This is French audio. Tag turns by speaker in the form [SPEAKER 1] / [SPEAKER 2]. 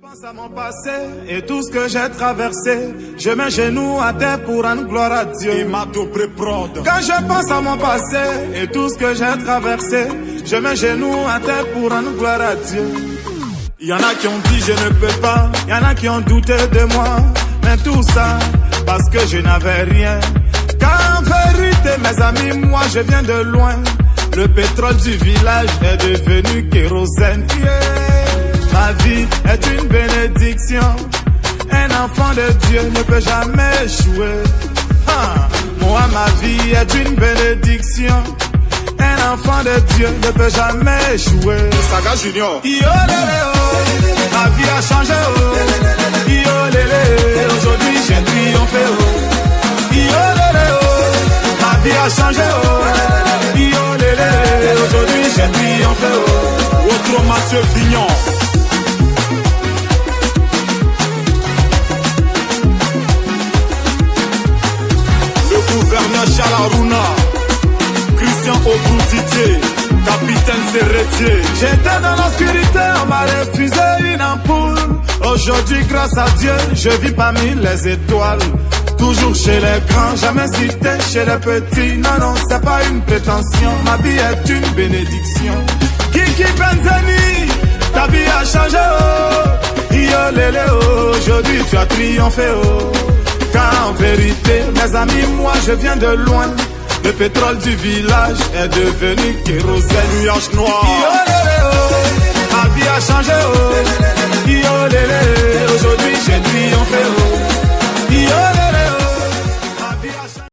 [SPEAKER 1] pense à mon passé et tout ce que j'ai traversé, je mets genoux à terre pour rendre gloire à Dieu. Quand je pense à mon passé et tout ce que j'ai traversé, je mets genoux à terre pour rendre gloire à Dieu. Il y en a qui ont dit je ne peux pas, il y en a qui ont douté de moi, mais tout ça parce que je n'avais rien. Car en vérité mes amis, moi je viens de loin. Le pétrole du village est devenu kérosène. Ma vie est une bénédiction. Un enfant de Dieu ne peut jamais échouer. Moi, ma vie est une bénédiction. Un enfant de Dieu ne peut jamais échouer.
[SPEAKER 2] Saga Junior.
[SPEAKER 1] Yo lélé, oh. Ma vie a changé, oh. Yo lélé, aujourd'hui j'ai triomphé, oh. Yo lélé, oh. Ma vie a changé, oh. Yo lélé, aujourd'hui j'ai triomphé, oh.
[SPEAKER 2] Autre Mathieu Vignon. Gouverneur Chalarouna, Christian Obroutier, capitaine Serretier.
[SPEAKER 1] J'étais dans l'obscurité, on m'a refusé une ampoule. Aujourd'hui, grâce à Dieu, je vis parmi les étoiles. Toujours chez les grands, jamais cité chez les petits. Non, non, c'est pas une prétention, ma vie est une bénédiction. Kiki Benzani, ta vie a changé, oh. Yo lélé, oh. Aujourd'hui tu as triomphé, oh. Car en vérité, mes amis, moi je viens de loin. Le pétrole du village est devenu kérosène.
[SPEAKER 2] Nuage noir.
[SPEAKER 1] Yo lélé, oh. Ma vie a changé, oh. Yo lélé, aujourd'hui j'ai triomphé, oh. Yo lélé, oh.